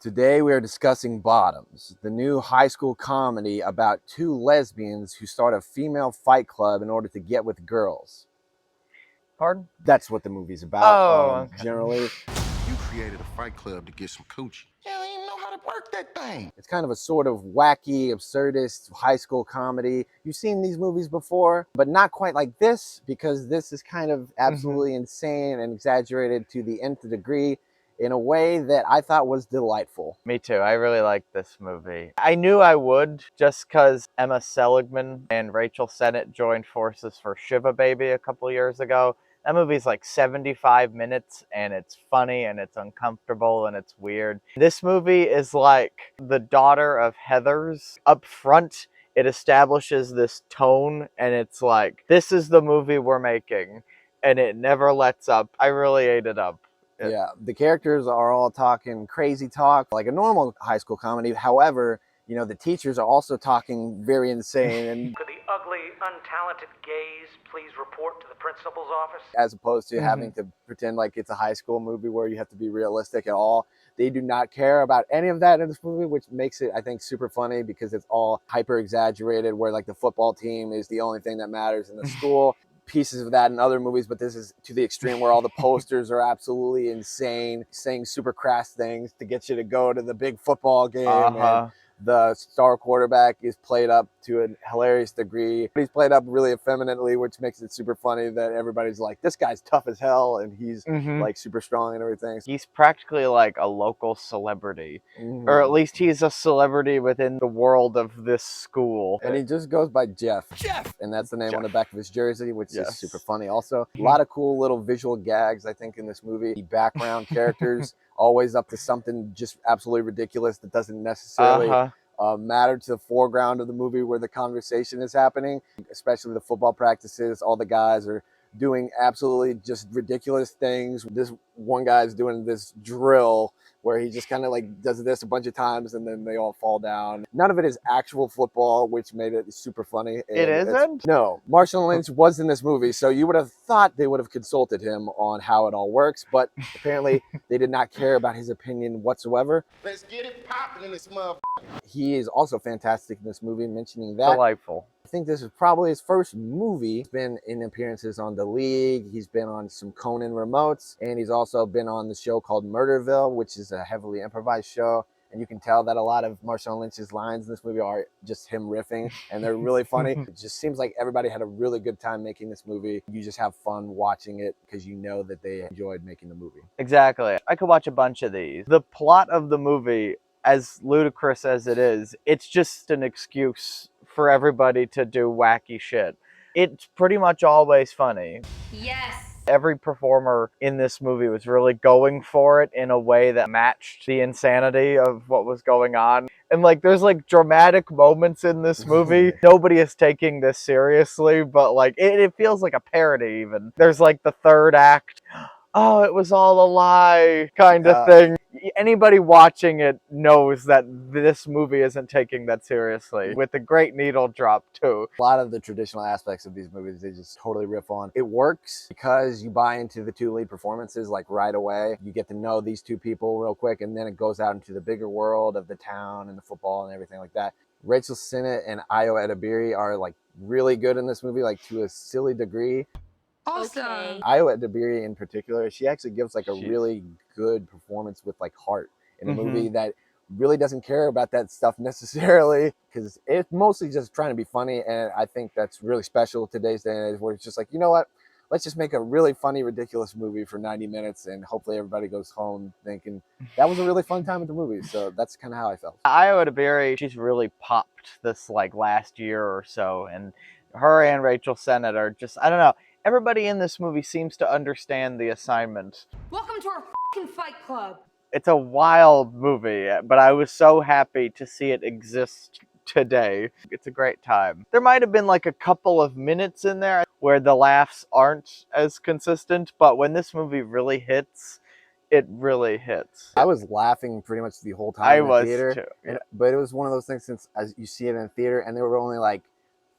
Today we are discussing Bottoms, the new high school comedy about two lesbians who start a female fight club in order to get with girls. Pardon? That's what the movie's about, Oh, okay. generally. You created a fight club to get some coochie. You don't even know how to work that thing. It's kind of a sort of wacky, absurdist high school comedy. You've seen these movies before, but not quite like this, because this is kind of absolutely insane and exaggerated to the nth degree in a way that I thought was delightful. Me too. I really like this movie. I knew I would just because Emma Seligman and Rachel Sennott joined forces for Shiva Baby a couple years ago. That movie's like 75 minutes and it's funny and it's uncomfortable and it's weird. This movie is like the daughter of Heathers. Up front, it establishes this tone and it's like, this is the movie we're making, and it never lets up. I really ate it up. Yeah, the characters are all talking crazy talk like a normal high school comedy. However, you know, the teachers are also talking very insane, and Could the ugly, untalented gays please report to the principal's office? as opposed to having to pretend like it's a high school movie where you have to be realistic at all. They do not care about any of that in this movie, which makes it, I think, super funny because it's all hyper exaggerated, where like the football team is the only thing that matters in the school. Pieces of that in other movies, but this is to the extreme where all the posters are absolutely insane, saying super crass things to get you to go to the big football game. And the star quarterback is played up to a hilarious degree. He's played up really effeminately, which makes it super funny that everybody's like, this guy's tough as hell and he's like super strong and everything. He's practically like a local celebrity, or at least he's a celebrity within the world of this school. And he just goes by Jeff. And that's the name on the back of his jersey, which is super funny also. A lot of cool little visual gags, I think, in this movie. The background characters always up to something just absolutely ridiculous that doesn't necessarily matter to the foreground of the movie where the conversation is happening, especially the football practices. All the guys are doing absolutely just ridiculous things. This one guy's doing this drill where he just kind of like does this a bunch of times and then they all fall down. None of it is actual football, which made it super funny. It isn't? No. Marshawn Lynch was in this movie, so you would have thought they would have consulted him on how it all works, but apparently they did not care about his opinion whatsoever. Let's get it popping in this motherfucker. He is also fantastic in this movie, mentioning that. Delightful. I think this is probably his first movie. He's been in appearances on The League. He's been on some Conan remotes, and he's also been on the show called Murderville, which is a heavily improvised show. And you can tell that a lot of Marshawn Lynch's lines in this movie are just him riffing, and they're really funny. It just seems like everybody had a really good time making this movie. You just have fun watching it because you know that they enjoyed making the movie. Exactly. I could watch a bunch of these. The plot of the movie, as ludicrous as it is, it's just an excuse for everybody to do wacky shit. It's pretty much always funny. Yes. Every performer in this movie was really going for it in a way that matched the insanity of what was going on. And like, there's like dramatic moments in this movie. Nobody is taking this seriously, but like, it feels like a parody even. There's like the third act. Oh, it was all a lie kind of thing. Anybody watching it knows that this movie isn't taking that seriously, with a great needle drop too. A lot of the traditional aspects of these movies, they just totally riff on. It works because you buy into the two lead performances like right away. You get to know these two people real quick, and then it goes out into the bigger world of the town and the football and everything like that. Rachel Sennott and Ayo Edebiri are like really good in this movie, like to a silly degree. Awesome. Okay. Ayo Edebiri in particular, she actually gives like a really good performance with like heart in a movie that really doesn't care about that stuff necessarily, because it's mostly just trying to be funny. And I think that's really special today's day and age, where it's just like, you know what? Let's just make a really funny, ridiculous movie for 90 minutes and hopefully everybody goes home thinking that was a really fun time at the movie. So that's kind of how I felt. Ayo Edebiri, she's really popped this like last year or so, and her and Rachel Sennott are just, I don't know, everybody in this movie seems to understand the assignment. Welcome to our fucking fight club. It's a wild movie, but I was so happy to see it exist today. It's a great time. There might have been like a couple of minutes in there where the laughs aren't as consistent, but when this movie really hits, it really hits. I was laughing pretty much the whole time in the theater. Too. Yeah. But it was one of those things, since as you see it in the theater, and there were only like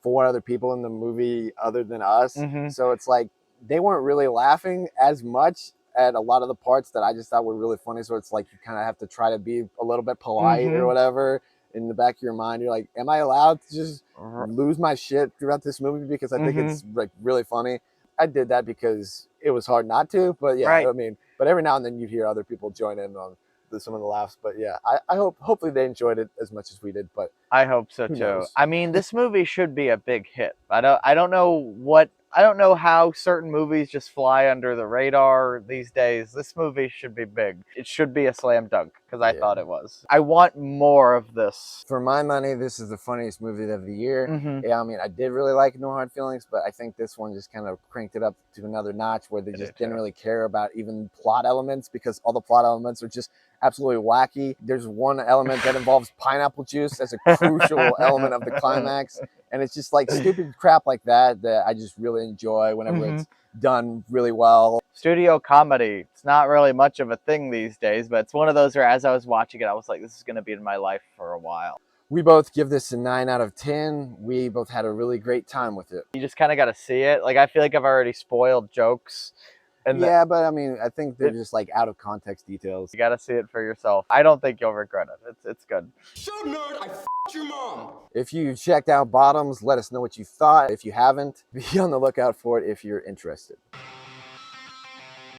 4 other people in the movie other than us. So it's like they weren't really laughing as much at a lot of the parts that I just thought were really funny. So it's like you kind of have to try to be a little bit polite or whatever. In the back of your mind, you're like, am I allowed to just lose my shit throughout this movie because I think it's like really funny? I did that because it was hard not to, but yeah, I mean, but every now and then you hear other people join in on some of the laughs. But yeah, I hopefully they enjoyed it as much as we did. But I hope so who too. knows? I mean, this movie should be a big hit. I don't know how certain movies just fly under the radar these days. This movie should be big. It should be a slam dunk because I thought it was. I want more of this. For my money, this is the funniest movie of the year. Mhm. Yeah, I mean, I did really like No Hard Feelings, but I think this one just kind of cranked it up to another notch where they just didn't really care about even plot elements because all the plot elements are just absolutely wacky. There's one element that involves pineapple juice as a crucial element of the climax. And it's just like stupid crap like that that I just really enjoy whenever it's done really well. Studio comedy, it's not really much of a thing these days, but it's one of those where as I was watching it, I was like, this is going to be in my life for a while. We both give this a 9 out of 10. We both had a really great time with it. You just kind of got to see it. Like, I feel like I've already spoiled jokes. And yeah, but I mean, I think they're just like out of context details. You got to see it for yourself. I don't think you'll regret it. It's good. So nerd, I f***ed your mom. If you checked out Bottoms, let us know what you thought. If you haven't, be on the lookout for it if you're interested.